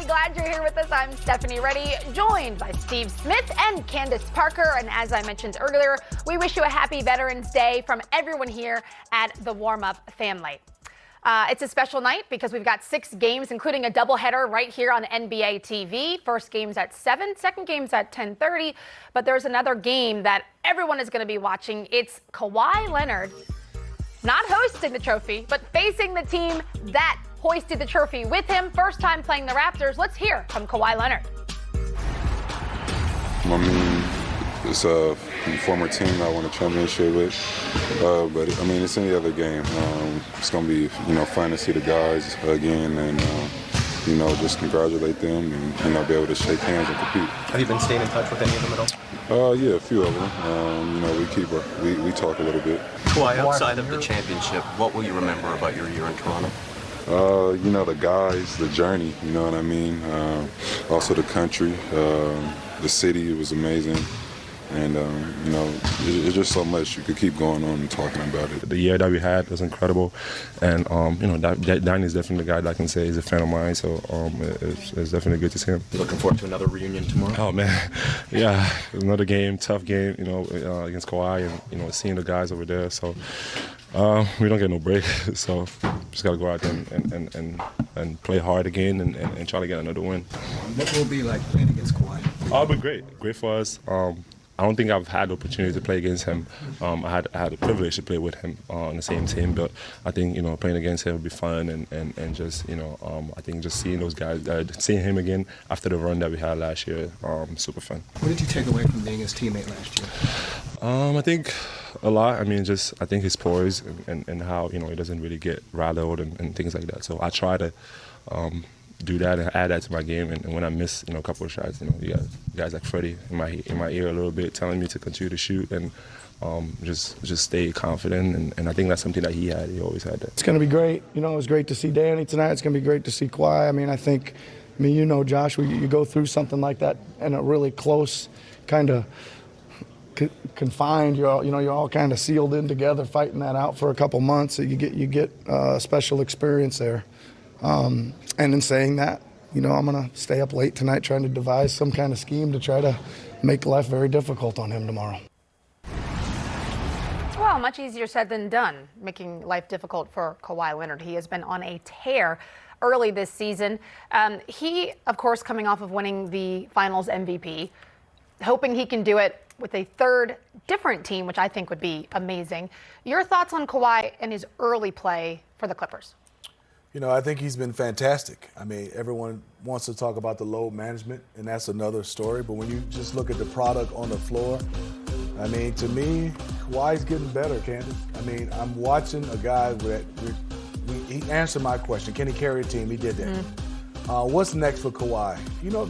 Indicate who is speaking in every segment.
Speaker 1: Glad you're here with us. I'm Stephanie Reddy, joined by Steve Smith and Candace Parker. And as I mentioned earlier, we wish you a happy Veterans Day from everyone here at the Warm Up family. It's a special night because we've got 6 games, including a doubleheader right here on NBA TV. First game's at 7, second game's at 10:30. But there's another game that everyone is going to be watching. It's Kawhi Leonard not hosting the trophy, but facing the team that hoisted the trophy with him. First time playing the Raptors. Let's hear from Kawhi Leonard.
Speaker 2: I mean, it's a former team I won a championship with, but I mean, it's any other game. It's gonna be, fun to see the guys again, and just congratulate them, and be able to shake hands and compete.
Speaker 3: Have you been staying in touch with any of them at all?
Speaker 2: Yeah, a few of them. We talk a little bit.
Speaker 3: Kawhi, outside of the championship, what will you remember about your year in Toronto?
Speaker 2: The guys, the journey, you know what I mean? Also the country, the city, it was amazing. And, it's just so much. You could keep going on and talking about it.
Speaker 4: The year that we had was incredible. And, Danny's definitely the guy that I can say is a fan of mine. So it's definitely good to see him.
Speaker 3: Looking forward to another reunion tomorrow?
Speaker 4: Oh, man. Yeah, another game, tough game, against Kawhi and, seeing the guys over there. So we don't get no break. So just got to go out there and play hard again and try to get another win.
Speaker 5: What will it be like playing against Kawhi?
Speaker 4: Oh, it'll be great. Great for us. I don't think I've had the opportunity to play against him. I had the privilege to play with him on the same team, but I think playing against him would be fun and just I think just seeing those guys, seeing him again after the run that we had last year, super fun.
Speaker 5: What did you take away from being his teammate last year?
Speaker 4: I think a lot. I mean, I think his poise and how he doesn't really get rattled and things like that. So I try to do that and add that to my game. And when I miss, a couple of shots, you got guys like Freddie in my ear a little bit, telling me to continue to shoot and just stay confident. And I think that's something that he had. He always had that.
Speaker 6: It's going to be great. It was great to see Danny tonight. It's going to be great to see Kawhi. Josh, you go through something like that in a really close kind of confined. You're all kind of sealed in together, fighting that out for a couple months. So you get a special experience there. And in saying that, I'm going to stay up late tonight trying to devise some kind of scheme to try to make life very difficult on him tomorrow.
Speaker 1: Well, much easier said than done, making life difficult for Kawhi Leonard. He has been on a tear early this season. He, of course, coming off of winning the Finals MVP, hoping he can do it with a third different team, which I think would be amazing. Your thoughts on Kawhi and his early play for the Clippers?
Speaker 7: I think he's been fantastic. Everyone wants to talk about the load management, and that's another story. But when you just look at the product on the floor, to me, Kawhi's getting better, Candace. I'm watching a guy that he answered my question. Can he carry a team? He did that. What's next for Kawhi?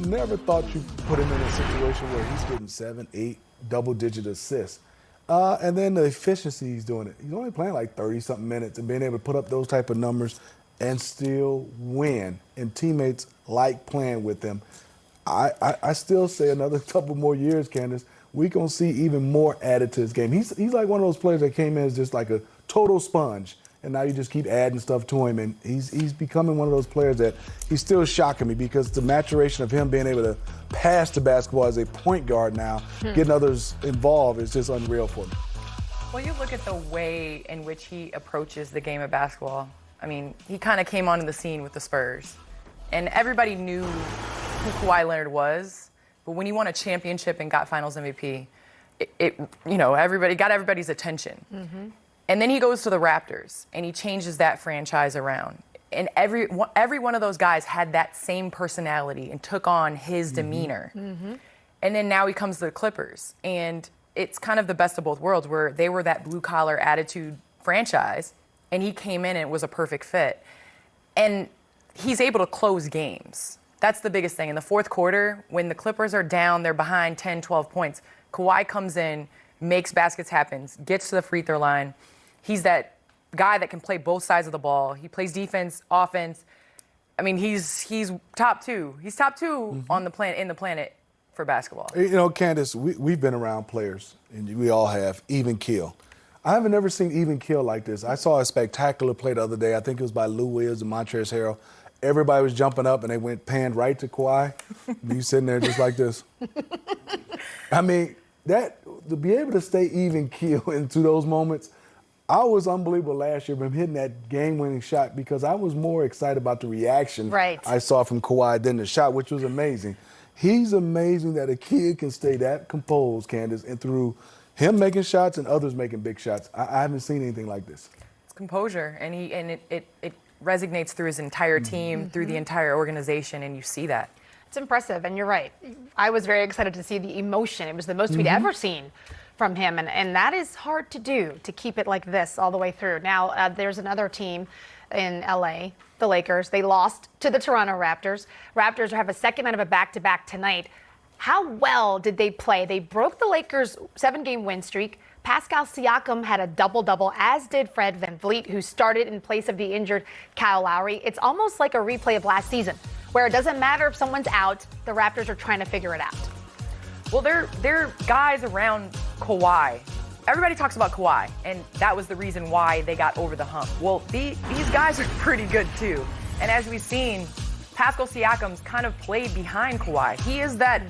Speaker 7: Never thought you put him in a situation where he's getting 7, 8 double-digit assists. And then the efficiency he's doing it. He's only playing like 30-something minutes, and being able to put up those type of numbers and still win, and teammates like playing with him. I still say another couple more years, Candace, we gonna see even more added to his game. He's like one of those players that came in as just like a total sponge, and now you just keep adding stuff to him, and he's becoming one of those players that he's still shocking me because the maturation of him being able to pass the basketball as a point guard now, getting others involved is just unreal for me.
Speaker 8: Well, you look at the way in which he approaches the game of basketball. He kind of came onto the scene with the Spurs, and everybody knew who Kawhi Leonard was. But when he won a championship and got Finals MVP, everybody got everybody's attention. Mm-hmm. And then he goes to the Raptors, and he changes that franchise around. And every one of those guys had that same personality and took on his demeanor. Mm-hmm. And then now he comes to the Clippers, and it's kind of the best of both worlds, where they were that blue-collar attitude franchise, and he came in and it was a perfect fit. And he's able to close games. That's the biggest thing. In the fourth quarter, when the Clippers are down, they're behind 10, 12 points, Kawhi comes in, makes baskets happen, gets to the free throw line. He's that guy that can play both sides of the ball. He plays defense, offense. He's top 2. He's top 2 on the planet for basketball.
Speaker 7: Candace, we've been around players, and we all have, even kill. I haven't ever seen even kill like this. I saw a spectacular play the other day. I think it was by Lou Williams and Montrezl Harrell. everybody was jumping up and they went panned right to Kawhi. You sitting there just like this. I mean, that to be able to stay even keel into those moments, I was unbelievable last year from hitting that game-winning shot because I was more excited about the reaction I saw from Kawhi than the shot, which was amazing. He's amazing that a kid can stay that composed, Candace, and through him making shots and others making big shots. I haven't seen anything like this.
Speaker 8: It's composure, and it resonates through his entire team, through the entire organization, and you see that.
Speaker 1: It's impressive, and you're right. I was very excited to see the emotion. It was the most we'd ever seen from him, and that is hard to do, to keep it like this all the way through. Now, there's another team in LA, the Lakers. They lost to the Toronto Raptors. Raptors have a second night of a back-to-back tonight. How well did they play? They broke the Lakers' 7-game win streak. Pascal Siakam had a double-double, as did Fred VanVleet, who started in place of the injured Kyle Lowry. It's almost like a replay of last season, where it doesn't matter if someone's out, the Raptors are trying to figure it out.
Speaker 8: Well, they're guys around Kawhi. Everybody talks about Kawhi, and that was the reason why they got over the hump. Well, these guys are pretty good, too. And as we've seen, Pascal Siakam's kind of played behind Kawhi. He is that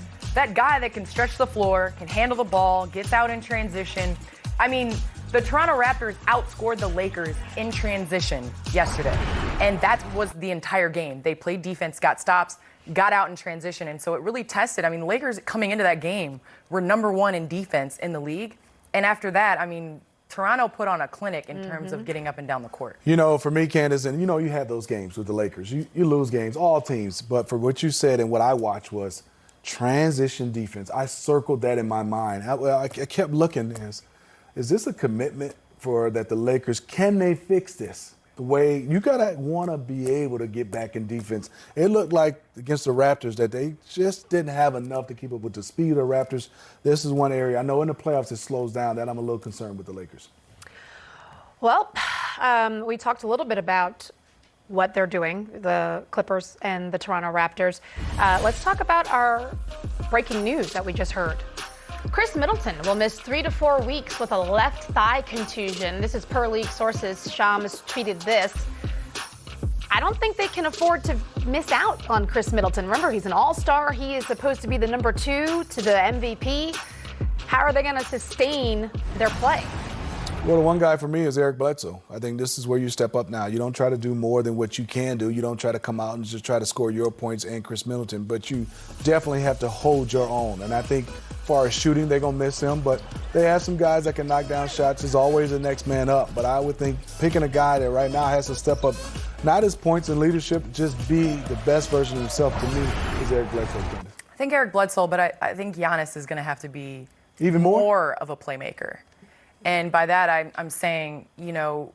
Speaker 8: guy that can stretch the floor, can handle the ball, gets out in transition. I mean, the Toronto Raptors outscored the Lakers in transition yesterday, and that was the entire game. They played defense, got stops, got out in transition, and so it really tested. I mean, the Lakers coming into that game were #1 in defense in the league, and after that, I mean, Toronto put on a clinic in terms of getting up and down the court.
Speaker 7: You know, for me, Candace, and you know, you have those games with the Lakers. You lose games, all teams, but for what you said and what I watched was transition defense. I circled that in my mind. I kept looking as, is this a commitment for that the Lakers, can they fix this? The way you gotta want to be able to get back in defense. It looked like against the Raptors that they just didn't have enough to keep up with the speed of the Raptors. This is one area I know in the playoffs it slows down. That I'm a little concerned with the Lakers.
Speaker 1: Well, we talked a little bit about what they're doing, the Clippers and the Toronto Raptors. Let's talk about our breaking news that we just heard. Chris Middleton will miss 3 to 4 weeks with a left thigh contusion. This is per league sources. Shams tweeted this. I don't think they can afford to miss out on Chris Middleton. Remember, he's an all-star. He is supposed to be the #2 to the MVP. How are they going to sustain their play?
Speaker 7: Well, the one guy for me is Eric Bledsoe. I think this is where you step up now. You don't try to do more than what you can do. You don't try to come out and just try to score your points and Chris Middleton, but you definitely have to hold your own. And I think as far as shooting, they're going to miss him, but they have some guys that can knock down shots. There's always the next man up, but I would think picking a guy that right now has to step up, not his points and leadership, just be the best version of himself to me is Eric Bledsoe.
Speaker 8: I think Eric Bledsoe, but I think Giannis is going to have to be
Speaker 7: even more
Speaker 8: of a playmaker. And by that, I'm saying, you know,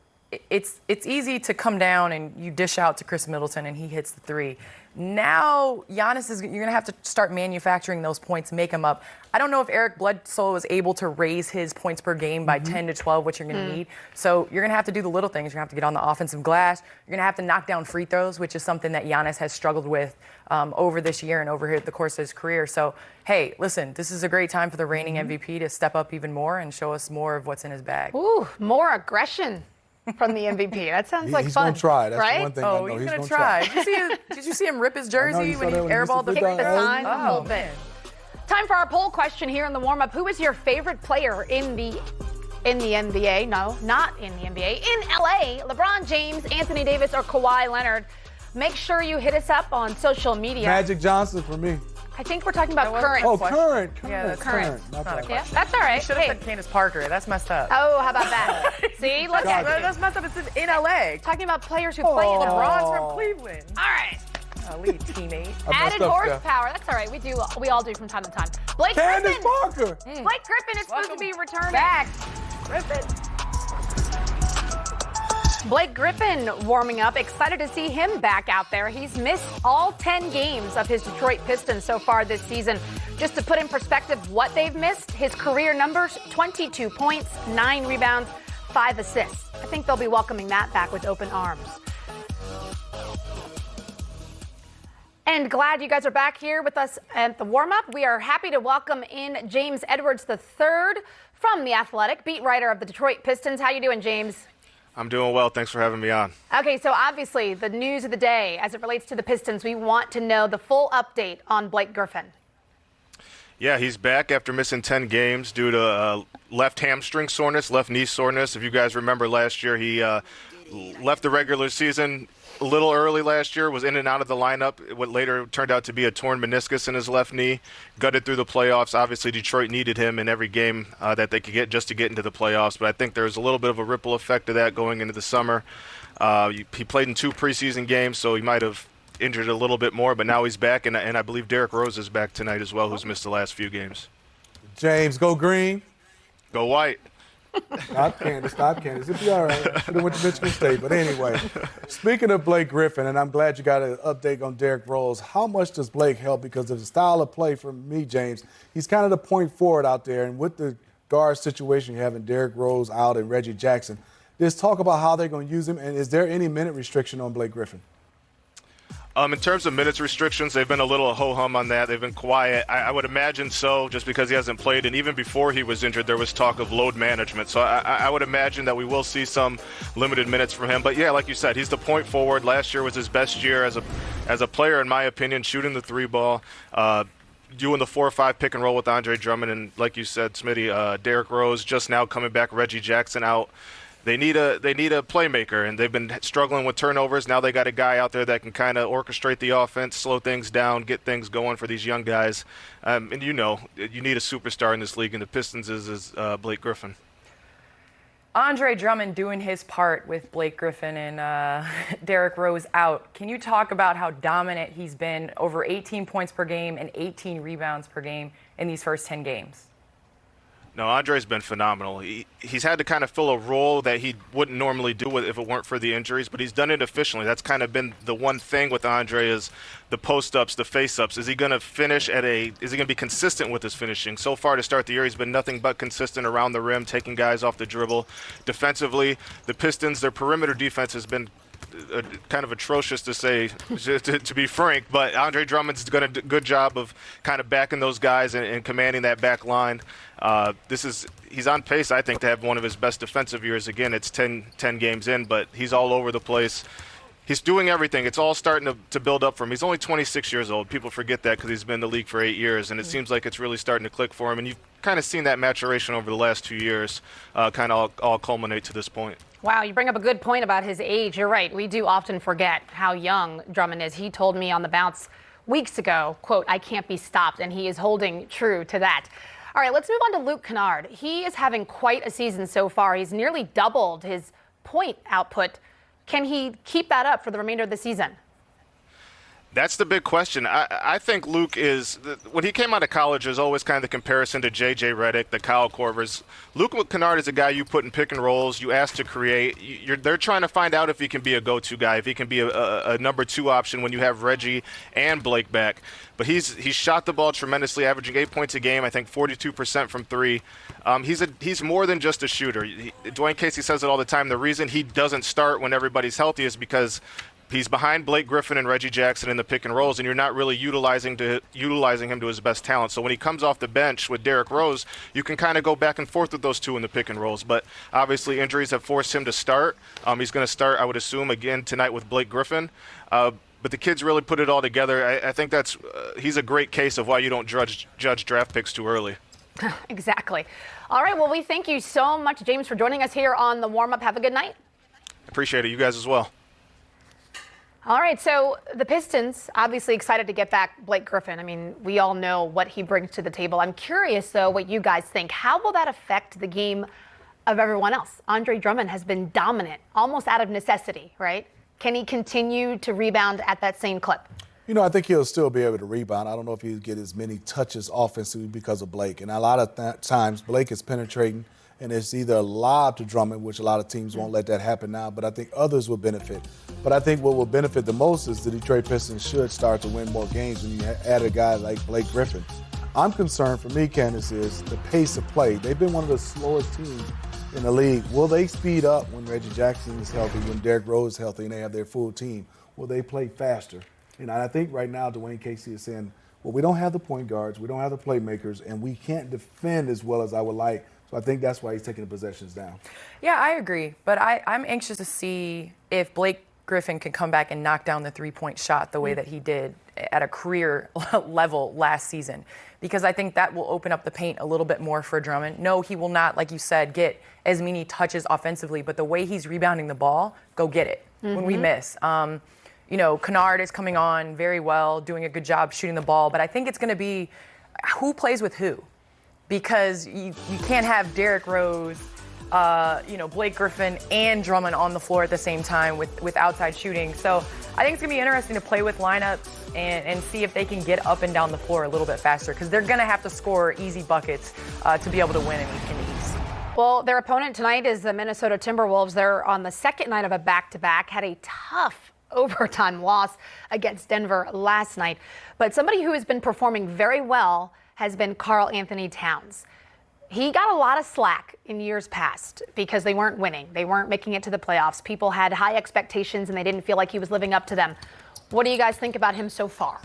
Speaker 8: it's easy to come down and you dish out to Chris Middleton and he hits the 3. Now, Giannis you're going to have to start manufacturing those points, make them up. I don't know if Eric Bledsoe is able to raise his points per game by 10 to 12, which you're going to need. So you're going to have to do the little things. You're going to have to get on the offensive glass. You're going to have to knock down free throws, which is something that Giannis has struggled with over this year and over the course of his career. So, hey, listen, this is a great time for the reigning MVP to step up even more and show us more of what's in his bag.
Speaker 1: Ooh, more aggression from the MVP. That sounds like
Speaker 7: he's
Speaker 1: fun.
Speaker 7: He's going to try. That's
Speaker 1: right?
Speaker 7: the one thing
Speaker 8: Oh,
Speaker 7: I know.
Speaker 8: he's
Speaker 7: going
Speaker 8: to try. Did you see him rip his jersey when he airballed the
Speaker 1: sign?
Speaker 8: Oh, man.
Speaker 1: Time for our poll question here in the warm-up. Who is your favorite player in the NBA? No, not in the NBA. In LA, LeBron James, Anthony Davis, or Kawhi Leonard? Make sure you hit us up on social media.
Speaker 7: Magic Johnson for me.
Speaker 1: I think we're talking about current.
Speaker 7: Oh, current.
Speaker 8: Yeah, that's
Speaker 1: current.
Speaker 8: Not a
Speaker 1: Yeah,
Speaker 8: question.
Speaker 1: that's all right.
Speaker 8: You should have said Candace Parker. That's messed up.
Speaker 1: Oh, how about that? See, look at you.
Speaker 8: That's messed up. It's in LA.
Speaker 1: Talking about players who play in the
Speaker 8: LeBron's from Cleveland.
Speaker 1: All right.
Speaker 8: Elite teammate.
Speaker 1: Added horsepower. That's all right. We all do from time to time. Blake
Speaker 7: Candace
Speaker 1: Griffin.
Speaker 7: Parker.
Speaker 1: Blake Griffin is supposed to be returning.
Speaker 8: Back. Griffin.
Speaker 1: Blake Griffin warming up. Excited to see him back out there. He's missed all 10 games of his Detroit Pistons so far this season. Just to put in perspective what they've missed, his career numbers, 22 points, 9 rebounds, 5 assists. I think they'll be welcoming that back with open arms. And glad you guys are back here with us at the warm-up. We are happy to welcome in James Edwards III from The Athletic, beat writer of the Detroit Pistons. How you doing, James?
Speaker 9: I'm doing well. Thanks for having me on.
Speaker 1: Okay, so obviously the news of the day as it relates to the Pistons, we want to know the full update on Blake Griffin.
Speaker 9: Yeah, he's back after missing 10 games due to left hamstring soreness, left knee soreness. If you guys remember last year, he left the regular season a little early last year, was in and out of the lineup. What later turned out to be a torn meniscus in his left knee. Gutted through the playoffs. Obviously, Detroit needed him in every game that they could get just to get into the playoffs. But I think there was a little bit of a ripple effect of that going into the summer. He played in 2 preseason games, so he might have injured a little bit more. But now he's back, and I believe Derrick Rose is back tonight as well, who's missed the last few games.
Speaker 7: James, go green.
Speaker 9: Go white.
Speaker 7: Stop Candace. It'll be all right. I should have went to Michigan State. But anyway, speaking of Blake Griffin, and I'm glad you got an update on Derrick Rose, how much does Blake help? Because of the style of play for me, James, he's kind of the point forward out there. And with the guard situation, you're having Derrick Rose out and Reggie Jackson. There's talk about how they're going to use him. And is there any minute restriction on Blake Griffin?
Speaker 9: In terms of minutes restrictions, they've been a little ho-hum on that. They've been quiet. I would imagine so, just because he hasn't played. And even before he was injured, there was talk of load management. So I would imagine that we will see some limited minutes from him. But, yeah, like you said, he's the point forward. Last year was his best year as a player, in my opinion, shooting the 3-ball, doing the 4-5 pick and roll with Andre Drummond. And, like you said, Smitty, Derrick Rose just now coming back, Reggie Jackson out. They need a playmaker, and they've been struggling with turnovers. Now they got a guy out there that can kind of orchestrate the offense, slow things down, get things going for these young guys. And you need a superstar in this league, and the Pistons is Blake Griffin.
Speaker 8: Andre Drummond doing his part with Blake Griffin and Derrick Rose out. Can you talk about how dominant he's been, over 18 points per game and 18 rebounds per game in these first 10 games?
Speaker 9: No, Andre's been phenomenal. He's had to kind of fill a role that he wouldn't normally do if it weren't for the injuries, but he's done it efficiently. That's kind of been the one thing with Andre is the post-ups, the face-ups. Is he going to finish is he going to be consistent with his finishing? So far to start the year, he's been nothing but consistent around the rim, taking guys off the dribble. Defensively, the Pistons, their perimeter defense has been kind of atrocious to say, to be frank, but Andre Drummond's done a good job of kind of backing those guys and commanding that back line. He's on pace, I think, to have one of his best defensive years. Again, it's 10 games in, but he's all over the place. He's doing everything. It's all starting to build up for him. He's only 26 years old. People forget that because he's been in the league for 8 years, and it seems like it's really starting to click for him. And you've kind of seen that maturation over the last 2 years kind of all culminate to this point.
Speaker 1: Wow, you bring up a good point about his age. You're right. We do often forget how young Drummond is. He told me on the bounce weeks ago, quote, "I can't be stopped," and he is holding true to that. All right, let's move on to Luke Kennard. He is having quite a season so far. He's nearly doubled his point output. Can he keep that up for the remainder of the season?
Speaker 9: That's the big question. I think Luke when he came out of college, there's always kind of the comparison to J.J. Redick, the Kyle Korvers. Luke Kennard is a guy you put in pick and rolls, you ask to create. They're trying to find out if he can be a go-to guy, if he can be a number 2 option when you have Reggie and Blake back. But he's shot the ball tremendously, averaging 8 points a game, I think 42% from 3. He's more than just a shooter. Dwayne Casey says it all the time. The reason he doesn't start when everybody's healthy is because he's behind Blake Griffin and Reggie Jackson in the pick and rolls, and you're not really utilizing him to his best talent. So when he comes off the bench with Derrick Rose, you can kind of go back and forth with those two in the pick and rolls. But obviously injuries have forced him to start. He's going to start, I would assume, again tonight with Blake Griffin. But the kids really put it all together. I think he's a great case of why you don't judge draft picks too early.
Speaker 1: Exactly. All right, well, we thank you so much, James, for joining us here on the warm-up. Have a good night.
Speaker 9: Appreciate it. You guys as well.
Speaker 1: All right, so the Pistons obviously excited to get back Blake Griffin. I mean, we all know what he brings to the table. I'm curious, though, what you guys think. How will that affect the game of everyone else? Andre Drummond has been dominant, almost out of necessity, right? Can he continue to rebound at that same clip?
Speaker 7: I think he'll still be able to rebound. I don't know if he'll get as many touches offensively because of Blake. And a lot of times, Blake is penetrating, and it's either a lob to Drummond, which a lot of teams won't let that happen now, but I think others will benefit. But I think what will benefit the most is the Detroit Pistons should start to win more games when you add a guy like Blake Griffin. I'm concerned, for me, Candace, is the pace of play. They've been one of the slowest teams in the league. Will they speed up when Reggie Jackson is healthy, when Derrick Rose is healthy, and they have their full team? Will they play faster? And I think right now Dwayne Casey is saying, well, we don't have the point guards, we don't have the playmakers, and we can't defend as well as I would like. So I think that's why he's taking the possessions down.
Speaker 8: Yeah, I agree. But I'm anxious to see if Blake Griffin can come back and knock down the three-point shot the way that he did at a career level last season, because I think that will open up the paint a little bit more for Drummond. No, he will not, like you said, get as many touches offensively, but the way he's rebounding the ball, go get it when we miss. You know, Kennard is coming on very well, doing a good job shooting the ball, but I think it's going to be who plays with who, because you can't have Derrick Rose, Blake Griffin and Drummond on the floor at the same time with outside shooting. So I think it's going to be interesting to play with lineups and see if they can get up and down the floor a little bit faster, because they're going to have to score easy buckets to be able to win in the East.
Speaker 1: Well, their opponent tonight is the Minnesota Timberwolves. They're on the second night of a back-to-back, had a tough overtime loss against Denver last night. But somebody who has been performing very well has been Karl Anthony Towns. He got a lot of slack in years past because they weren't winning. They weren't making it to the playoffs. People had high expectations and they didn't feel like he was living up to them. What do you guys think about him so far?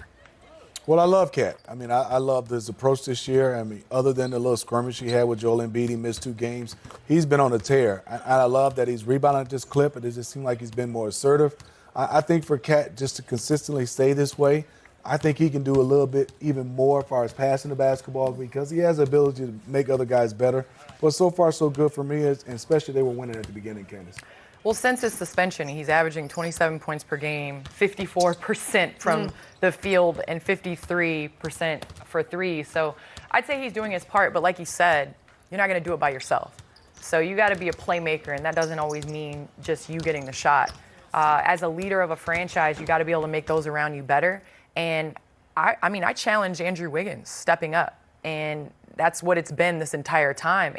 Speaker 7: Well, I love Cat. I mean, I love his approach this year. I mean, other than the little skirmish he had with Joel Embiid, he missed 2 games. He's been on a tear. I love that he's rebounding at this clip, but it just seemed like he's been more assertive. I think for Cat just to consistently stay this way, I think he can do a little bit even more as far as passing the basketball, because he has the ability to make other guys better. But so far, so good for me, and especially they were winning at the beginning, Candace.
Speaker 8: Well, since his suspension, he's averaging 27 points per game, 54% from the field, and 53% for 3. So I'd say he's doing his part, but like you said, you're not going to do it by yourself. So you got to be a playmaker, and that doesn't always mean just you getting the shot. As a leader of a franchise, you got to be able to make those around you better. And I challenge Andrew Wiggins stepping up, and that's what it's been this entire time.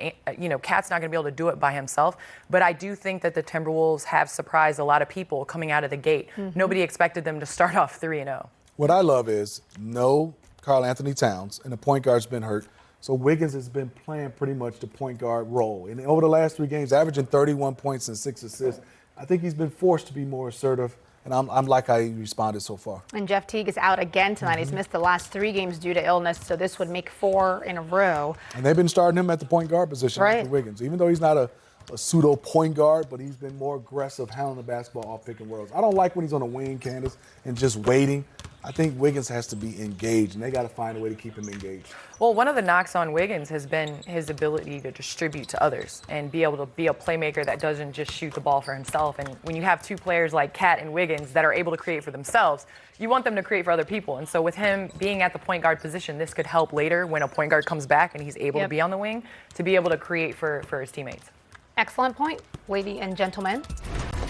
Speaker 8: Cat's not going to be able to do it by himself, but I do think that the Timberwolves have surprised a lot of people coming out of the gate. Nobody expected them to start off 3-0.
Speaker 7: What I love is no Karl Anthony Towns, and the point guard's been hurt. So Wiggins has been playing pretty much the point guard role. And over the last 3 games, averaging 31 points and 6 assists, I think he's been forced to be more assertive. And I'm like how he responded so far.
Speaker 1: And Jeff Teague is out again tonight. He's missed the last 3 games due to illness, so this would make 4 in a row.
Speaker 7: And they've been starting him at the point guard position,
Speaker 1: right,
Speaker 7: Wiggins. Even though he's not a pseudo point guard, but he's been more aggressive handling the basketball off pick and rolls. I don't like when he's on the wing, Candace, and just waiting. I think Wiggins has to be engaged, and they got to find a way to keep him engaged.
Speaker 8: Well, one of the knocks on Wiggins has been his ability to distribute to others and be able to be a playmaker that doesn't just shoot the ball for himself. And when you have 2 players like Cat and Wiggins that are able to create for themselves, you want them to create for other people. And so with him being at the point guard position, this could help later when a point guard comes back and he's able to be on the wing to be able to create for his teammates.
Speaker 1: Excellent point, ladies and gentlemen.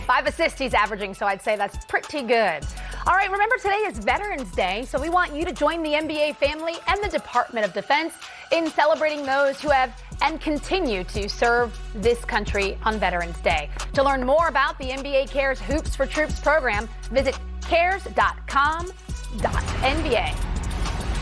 Speaker 1: 5 assists he's averaging, so I'd say that's pretty good. All right, remember today is Veterans Day, so we want you to join the NBA family and the Department of Defense in celebrating those who have and continue to serve this country on Veterans Day. To learn more about the NBA Cares Hoops for Troops program, visit cares.com.nba.